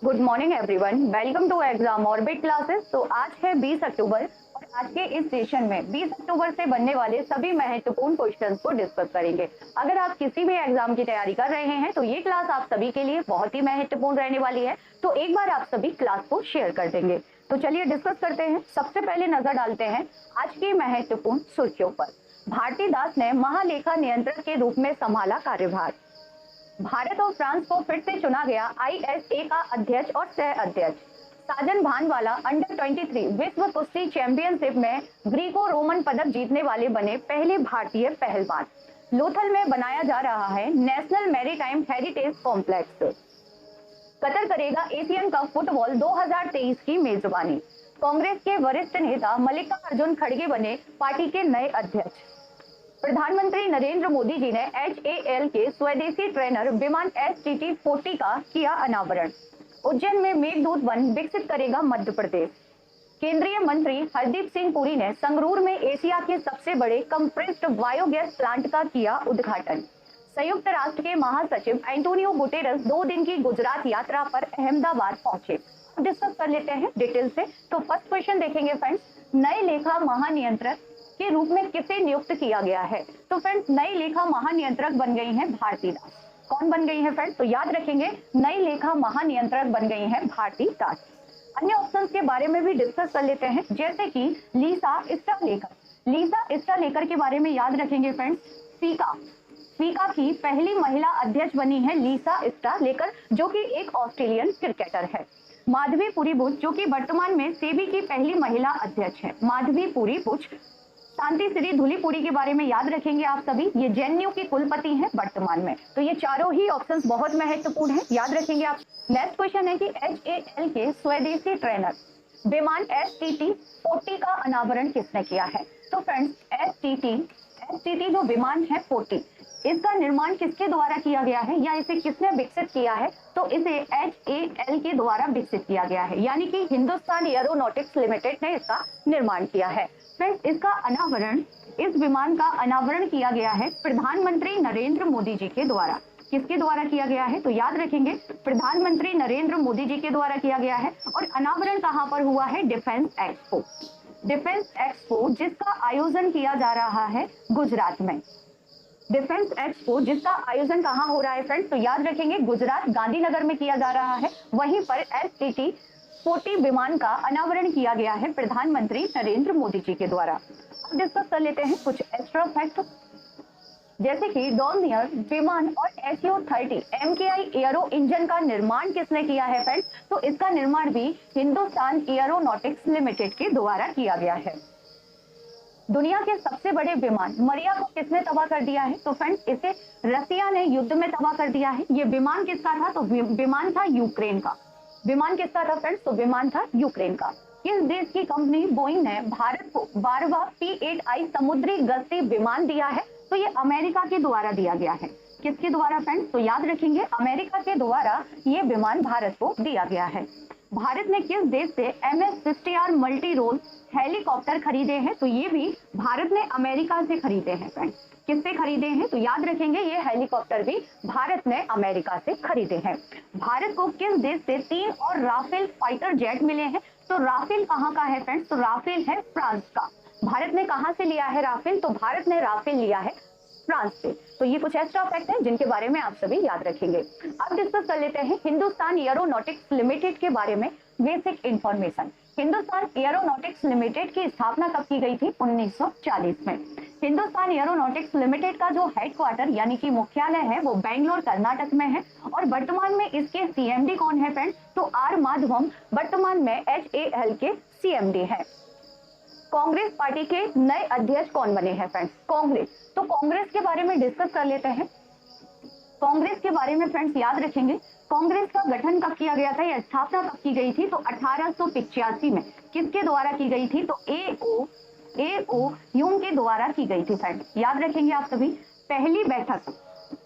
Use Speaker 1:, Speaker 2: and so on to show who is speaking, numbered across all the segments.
Speaker 1: Good morning everyone, welcome to exam orbit classes. तो आज है 20 अक्टूबर और आज के इस सेशन में 20 अक्टूबर से बनने वाले सभी महत्वपूर्ण क्वेश्चंस को डिस्कस करेंगे। अगर आप किसी भी एग्जाम की तैयारी कर रहे हैं तो ये क्लास आप सभी के लिए बहुत ही महत्वपूर्ण रहने वाली है। तो एक बार आप सभी क्लास को शेयर कर देंगे। तो चलिए डिस्कस करते हैं। सबसे पहले नजर डालते हैं आज की महत्वपूर्ण सुर्खियों पर। भारतीदास ने महालेखा नियंत्रक के रूप में संभाला कार्यभार। भारत और फ्रांस को फिर से चुना गया आईएसए का अध्यक्ष और सह अध्यक्ष। साजन भानवाला अंडर 23 विश्व कुश्ती चैंपियनशिप में ग्रीको रोमन पदक जीतने वाले बने पहले भारतीय पहलवान। लोथल में बनाया जा रहा है national maritime heritage complex. Qatar करेगा एशियन कप फुटबॉल 2023 की मेजबानी। कांग्रेस के वरिष्ठ नेता मल्लिकार्जुन खड़गे बने पार्टी के नए अध्यक्ष। प्रधानमंत्री नरेंद्र मोदी जी ने HAL के स्वदेशी ट्रेनर विमान STT-40 का किया अनावरण। उज्जैन में मेघदूत वन विकसित करेगा मध्य प्रदेश। केंद्रीय मंत्री हरदीप सिंह पुरी ने संगरूर में एशिया के सबसे बड़े कंप्रेस्ड बायोगैस प्लांट का किया उद्घाटन। संयुक्त राष्ट्र के महासचिव एंटोनियो गुटेरस 2 दिन की गुजरात यात्रा पर अहमदाबाद पहुंचे। डिस्कस कर लेते हैं डिटेल से। तो फर्स्ट क्वेश्चन देखेंगे फ्रेंड्स, नए लेखा महानियंत्रक के रूप में किसे नियुक्त किया गया है? तो फ्रेंड्स नई लेखा महानियंत्रक बन गई हैं भारतीदास। कौन बन गई है फ्रेंड्स? तो याद रखेंगे नई लेखा महानियंत्रक बन गई हैं भारतीदास। अन्य ऑप्शंस के बारे में भी डिस्कस कर लेते हैं, जैसे कि लीसा स्टालेकर। लीसा स्टालेकर के बारे में याद रखेंगे फ्रेंड्स। फीका की पहली महिला अध्यक्ष बनी है लीसा स्टालेकर, जो कि एक ऑस्ट्रेलियन क्रिकेटर है। माधवी पुरी बुच, जो कि वर्तमान में सेबी की पहली महिला अध्यक्ष है। माधवी पुरी बुच। शांति श्री धुलीपुड़ी के बारे में याद रखेंगे आप सभी, ये जेएनयू की कुलपति हैं वर्तमान में। तो ये चारों ही ऑप्शंस बहुत महत्वपूर्ण हैं, याद रखेंगे आप। नेक्स्ट क्वेश्चन है कि HAL के स्वदेशी ट्रेनर विमान STT-40 का अनावरण किसने किया है? तो फ्रेंड्स STT जो विमान है 40, इसका निर्माण किसके द्वारा किया गया है या इसे किसने विकसित किया है? तो इसे HAL के द्वारा विकसित किया गया है, यानी कि हिंदुस्तान एरोनॉटिक्स लिमिटेड ने इसका निर्माण किया है। फ्रेंड्स इसका अनावरण, इस विमान का अनावरण किया गया है प्रधानमंत्री नरेंद्र मोदी जी के द्वारा। किसके द्वारा किया गया है? तो याद रखेंगे प्रधानमंत्री नरेंद्र मोदी जी के द्वारा किया गया है। और अनावरण कहां पर हुआ है? Defence expo. डिफेंस एक्सपो जिसका आयोजन किया जा रहा है गुजरात में। डिफेंस एक्सपो जिसका आयोजन कहां हो रहा है फ्रेंड्स? तो याद रखेंगे गुजरात गांधीनगर में किया जा रहा है। वहीं पर STT-40 विमान का अनावरण किया गया है प्रधानमंत्री नरेंद्र मोदी जी के द्वारा। अब डिस्कस कर लेते हैं कुछ एक्स्ट्रा फैक्ट, जैसे कि डॉर्नियर विमान और SU-30 MKI एयरो इंजन का निर्माण किसने किया है फ्रेंड्स? तो इसका निर्माण भी हिंदुस्तान एरोनॉटिक्स लिमिटेड के द्वारा किया गया है। दुनिया के सबसे बड़े विमान मरिया को किसने तबाह कर दिया है? तो फ्रेंड्स इसे रसिया ने युद्ध में तबाह कर दिया है। ये विमान किसका था? तो विमान था यूक्रेन का। विमान किसका था फ्रेंड्स? तो विमान था यूक्रेन का। किस देश की कंपनी बोइंग ने भारत को 12वां P-8I समुद्री गश्ती विमान दिया है? तो ये अमेरिका के द्वारा दिया गया है। किसके द्वारा फ्रेंड्स? तो याद रखेंगे अमेरिका के द्वारा ये विमान भारत को दिया गया है। भारत ने किस देश से MS-60R मल्टी रोल हेलीकॉप्टर खरीदे हैं? तो ये भी भारत ने अमेरिका से खरीदे हैं फ्रेंड्स। किससे खरीदे हैं? तो याद रखेंगे ये हेलीकॉप्टर भी भारत ने अमेरिका से खरीदे हैं। भारत को किस देश से 3 और राफेल फाइटर जेट मिले हैं? तो राफेल कहाँ का है फ्रेंड्स? तो राफेल है फ्रांस का। भारत ने कहां से लिया है राफेल? तो भारत ने राफेल लिया है फ्रांस से। तो ये कुछ एक्स्ट्रा फैक्ट है जिनके बारे में आप सभी याद रखेंगे। अब डिस्कस कर लेते हैं हिंदुस्तान एरोनॉटिक्स लिमिटेड के बारे में basic information. Hindustan aeronautics limited की स्थापना कब की गई थी? 1940 में। हिंदुस्तान एरोनॉटिक्स लिमिटेड का जो हेडक्वार्टर यानी कि मुख्यालय है वो बेंगलोर कर्नाटक में है। और वर्तमान में इसके CMD कौन है फ्रेंड्स? तो R माधवम वर्तमान में HAL के CMD है। कांग्रेस पार्टी के नए अध्यक्ष कौन बने हैं फ्रेंड्स? कांग्रेस। तो कांग्रेस के बारे में डिस्कस कर लेते हैं। कांग्रेस के बारे में फ्रेंड्स याद रखेंगे कांग्रेस का गठन कब किया गया था या स्थापना कब की गई थी? तो 1885 में। किसके द्वारा की गई थी? तो AO ह्यूम के द्वारा की गई थी फ्रेंड्स। याद रखेंगे आप सभी। पहली बैठक,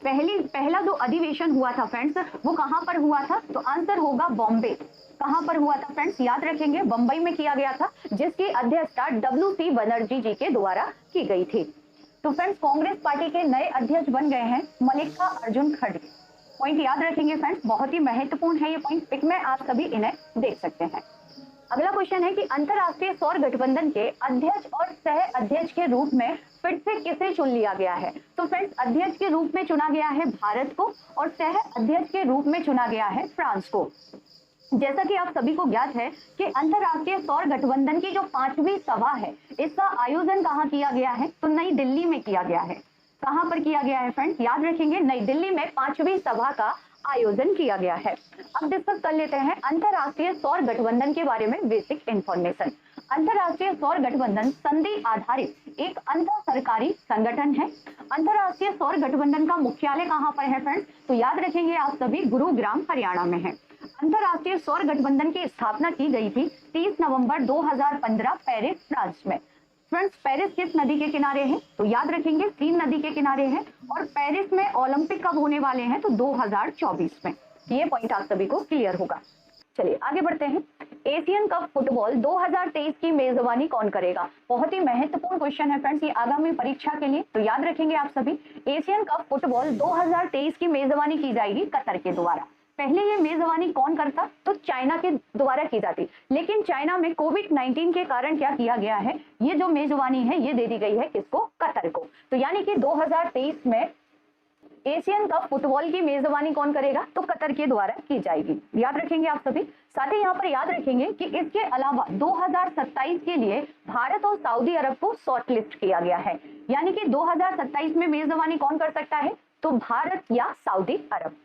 Speaker 1: पहला जो अधिवेशन हुआ था फ्रेंड्स वो कहां पर हुआ था? तो आंसर होगा बॉम्बे। कहां पर हुआ था फ्रेंड्स? याद रखेंगे बंबई में किया गया था, जिसकी अध्यक्षता WC बनर्जी जी के द्वारा की गई थी। तो फ्रेंड्स कांग्रेस पार्टी के नए अध्यक्ष बन गए हैं मल्लिकार्जुन खड़गे। पॉइंट याद रखेंगे फ्रेंड्स, बहुत ही महत्वपूर्ण है ये पॉइंट, पिक में आप सभी इन्हें देख सकते हैं। अगला क्वेश्चन है कि अंतरराष्ट्रीय सौर गठबंधन के अध्यक्ष और सह अध्यक्ष के रूप में फिर से किसे चुन लिया गया है? तो फ्रेंड्स, अध्यक्ष के रूप में चुना गया है भारत को और सह अध्यक्ष के रूप में चुना गया है फ्रांस को। जैसा कि आप सभी को ज्ञात है कि अंतरराष्ट्रीय सौर गठबंधन की जो 5वीं सभा है, इसका आयोजन कहाँ किया गया है? तो नई दिल्ली में किया गया है। कहां पर किया गया है फ्रेंड्स? याद रखेंगे, नई दिल्ली में 5वीं सभा का आयोजन किया गया है। अब डिस्कस कर लेते हैं अंतरराष्ट्रीय सौर गठबंधन के बारे में बेसिक इंफॉर्मेशन। अंतरराष्ट्रीय सौर गठबंधन संधि आधारित एक अंतर सरकारी संगठन है। अंतरराष्ट्रीय सौर गठबंधन का मुख्यालय कहां पर है फ्रेंड्स? तो याद रखेंगे आप सभी, गुरुग्राम हरियाणा में है। अंतरराष्ट्रीय सौर गठबंधन की स्थापना की गई थी 30 नवंबर 2015 पेरिस, फ्रांस में। फ्रेंड्स, पेरिस किस नदी के किनारे है? तो याद रखेंगे, सीन नदी के किनारे है। और पेरिस में ओलंपिक कब होने वाले हैं? तो 2024 में। ये पॉइंट आप सभी को क्लियर होगा। चलिए आगे बढ़ते हैं। एशियन कप फुटबॉल 2023 की मेजबानी कौन करेगा? बहुत ही महत्वपूर्ण क्वेश्चन है फ्रेंड्स, ये आगामी परीक्षा के लिए, तो याद रखेंगे आप सभी। एशियन कप फुटबॉल 2023 की मेजबानी की जाएगी कतर के द्वारा। पहले ये मेजबानी कौन करता? तो चाइना के द्वारा की जाती, लेकिन चाइना में कोविड-19 के कारण क्या किया गया है, ये जो मेजबानी है ये दे दी गई है किसको? कतर को। तो यानी कि 2023 में एशियन कप फुटबॉल की मेजबानी कौन करेगा? तो कतर के द्वारा की जाएगी। याद रखेंगे आप सभी। साथ ही यहाँ पर याद रखेंगे कि इसके अलावा 2027 के लिए भारत और सऊदी अरब को शॉर्टलिस्ट किया गया है। यानी कि 2027 में मेजबानी कौन कर सकता है? तो भारत या सऊदी अरब।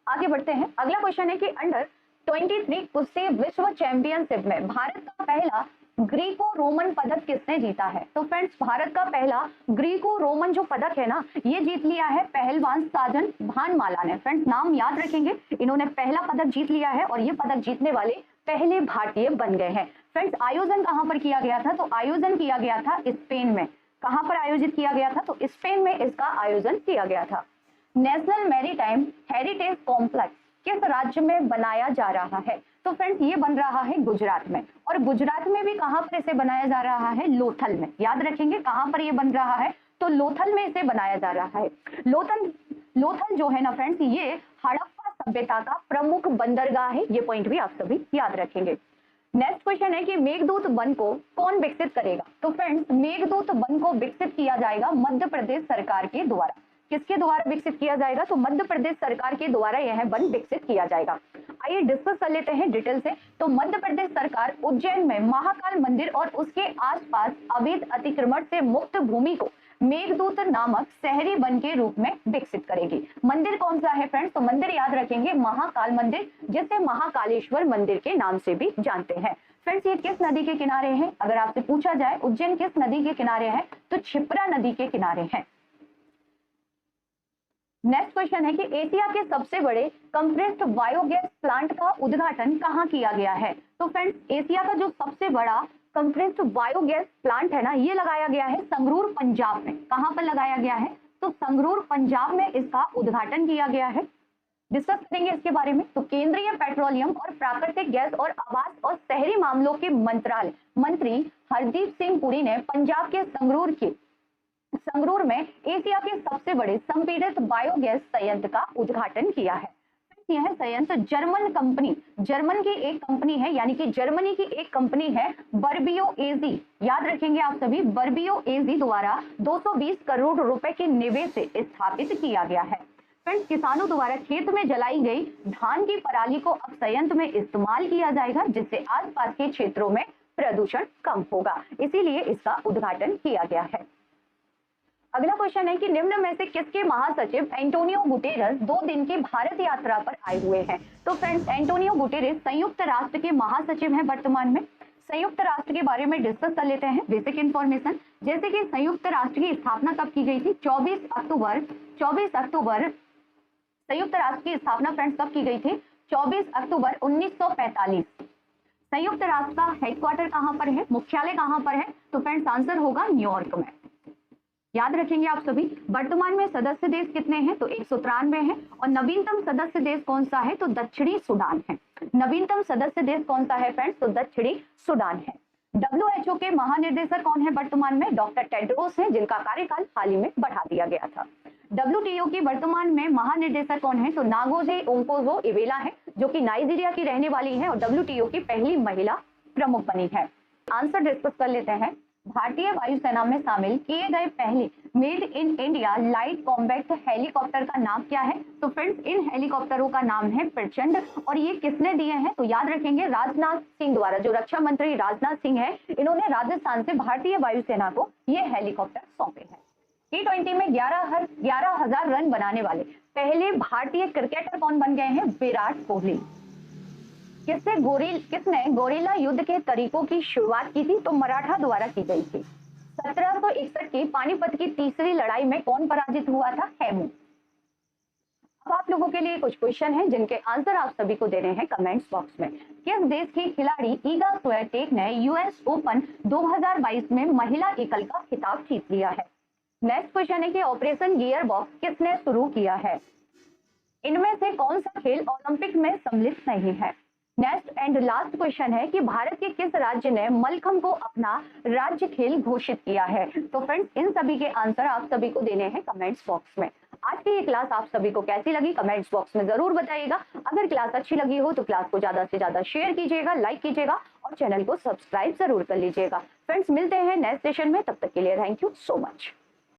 Speaker 1: आगे बढ़ते हैं। अगला क्वेश्चन है कि अंडर 23 कुश्ती विश्व चैंपियनशिप में भारत का पहला ग्रीको रोमन पदक किसने जीता है? तो फ्रेंड्स, भारत का पहला ग्रीको रोमन जो पदक है ना, ये जीत लिया है पहलवान साजन भानमाला ने। फ्रेंड्स, नाम याद रखेंगे, इन्होंने पहला पदक जीत लिया है और ये पदक जीतने वाले पहले भारतीय बन गए हैं। फ्रेंड्स, आयोजन कहां पर किया गया था? तो आयोजन किया गया था स्पेन में। कहां पर आयोजित किया गया था? तो स्पेन में इसका आयोजन किया गया था। नेशनल मैरीटाइम हेरिटेज कॉम्प्लेक्स किस राज्य में बनाया जा रहा है? तो फ्रेंड्स, ये बन रहा है गुजरात में। और गुजरात में भी कहां पर इसे बनाया जा रहा है? लोथल में। याद रखेंगे, कहां पर ये बन रहा है? तो लोथल में इसे बनाया जा रहा है। लोथल जो है ना फ्रेंड्स, ये हड़प्पा सभ्यता का प्रमुख बंदरगाह है। ये पॉइंट भी आप सभी याद रखेंगे। नेक्स्ट क्वेश्चन है कि मेघदूत वन को कौन विकसित करेगा? तो फ्रेंड्स, मेघदूत वन को विकसित किया जाएगा मध्य प्रदेश सरकार के द्वारा। किसके द्वारा विकसित किया जाएगा? तो मध्य प्रदेश सरकार के द्वारा यह वन विकसित किया जाएगा। आइए डिस्कस कर लेते हैं डिटेल से। तो मध्य प्रदेश सरकार उज्जैन में महाकाल मंदिर और उसके आसपास अवैध अतिक्रमण से मुक्त भूमि को मेघदूत नामक शहरी वन के रूप में विकसित करेगी। मंदिर कौन सा है फ्रेंड्स? तो मंदिर याद रखेंगे, महाकाल मंदिर, जिसे महाकालेश्वर मंदिर के नाम से भी जानते हैं। फ्रेंड्स, ये किस नदी के किनारे है? अगर आपसे पूछा जाए उज्जैन किस नदी के किनारे है, तो क्षिप्रा नदी के किनारे है। नेक्स्ट क्वेश्चन है कि एशिया के सबसे बड़े कंप्रेस्ड बायोगैस प्लांट का उद्घाटन कहाँ किया गया है? तो फ्रेंड्स, एशिया का जो सबसे बड़ा कंप्रेस्ड बायोगैस प्लांट है ना, ये लगाया गया है संगरूर, पंजाब में। कहां पर लगाया गया है? तो संगरूर, पंजाब में इसका उद्घाटन किया गया है। डिस्कस करेंगे इसके बारे में। तो केंद्रीय पेट्रोलियम और प्राकृतिक गैस और आवास और शहरी मामलों के मंत्रालय मंत्री हरदीप सिंह पुरी ने पंजाब के संगरूर में एशिया के सबसे बड़े संपीड़ित बायोगैस संयंत्र का उद्घाटन किया है। यह संयंत्र जर्मन की एक कंपनी है, यानी कि जर्मनी की एक कंपनी है बर्बियो एजी। याद रखेंगे आप सभी, बर्बियो एजी द्वारा 220 करोड़ रुपए के निवेश से स्थापित किया गया है। फ्रेंड्स, किसानों द्वारा खेत में जलाई गई धान की पराली को अब संयंत्र में इस्तेमाल किया जाएगा, जिससे आसपास के क्षेत्रों में प्रदूषण कम होगा। इसीलिए इसका उद्घाटन किया गया है। अगला क्वेश्चन है कि निम्न में से किसके महासचिव एंटोनियो गुटेरेस 2 दिन की भारत यात्रा पर आए हुए हैं? तो फ्रेंड्स, एंटोनियो गुटेरेस संयुक्त राष्ट्र के महासचिव हैं वर्तमान में। संयुक्त राष्ट्र के बारे में डिस्कस कर लेते हैं बेसिक इंफॉर्मेशन। जैसे कि संयुक्त राष्ट्र की स्थापना कब की गई थी? 24 अक्टूबर संयुक्त राष्ट्र की स्थापना फ्रेंड्स कब की गई थी? 24 अक्टूबर 1945। संयुक्त राष्ट्र का हेडक्वार्टर कहां पर है? मुख्यालय कहां पर है? तो फ्रेंड्स, आंसर होगा न्यूयॉर्क में। याद रखेंगे आप सभी। वर्तमान में सदस्य देश कितने हैं? तो 193 है। और नवीनतम सदस्य देश कौन सा है? तो दक्षिणी सूडान है। नवीनतम सदस्य देश कौन सा है फ्रेंड्स? तो दक्षिणी सूडान है। WHO के महानिर्देशक कौन है वर्तमान में? डॉक्टर टेड्रोस हैं, जिनका कार्यकाल हाल ही में बढ़ा दिया गया था। WTO की वर्तमान में महानिर्देशक कौन है? तो नागोजे ओंकोजो इवेला है, जो कि नाइजीरिया की रहने वाली है और WTO की पहली महिला प्रमुख बनी है। आंसर डिस्कस कर लेते हैं। भारतीय वायुसेना में शामिल किए गए पहले made in India light combat helicopter का नाम क्या है? तो फ्रेंड्स, इन हेलीकॉप्टरों का नाम है प्रचंड और ये किसने दिए हैं? तो याद रखेंगे, राजनाथ सिंह द्वारा। जो रक्षा मंत्री राजनाथ सिंह है, इन्होंने राजस्थान से भारतीय वायुसेना को ये हेलीकॉप्टर सौंपे हैं। T20 में 11,000 रन बनाने वाले पहले भारतीय क्रिकेटर कौन बन गए हैं? विराट कोहली। किसने गोरिल्ला युद्ध के तरीकों की शुरुआत की थी? तो मराठा द्वारा की गई थी। 1761 की पानीपत की तीसरी लड़ाई में कौन पराजित हुआ था? हेमू। अब आप लोगों के लिए कुछ क्वेश्चन हैं जिनके आंसर आप सभी को देने हैं कमेंट्स बॉक्स में। किस देश की खिलाड़ी ईगा स्वियातेक ने US ओपन 2022 में महिला एकल का खिताब जीत लिया है? नेक्स्ट क्वेश्चन है कि ऑपरेशन गियर बॉक्स किसने शुरू किया है? इनमें से कौन सा खेल ओलंपिक में सम्मिलित नहीं है? नेक्स्ट एंड लास्ट क्वेश्चन है कि भारत के किस राज्य ने मलखंब को अपना राज्य खेल घोषित किया है? तो फ्रेंड्स, इन सभी के आंसर आप सभी को देने हैं कमेंट्स बॉक्स में। आज की ये क्लास आप सभी को कैसी लगी कमेंट्स बॉक्स में जरूर बताइएगा। अगर क्लास अच्छी लगी हो तो क्लास को ज्यादा से ज्यादा शेयर कीजिएगा, लाइक कीजिएगा और चैनल को सब्सक्राइब जरूर कर लीजिएगा। फ्रेंड्स, मिलते हैं नेक्स्ट सेशन में, तब तक के लिए थैंक यू सो मच।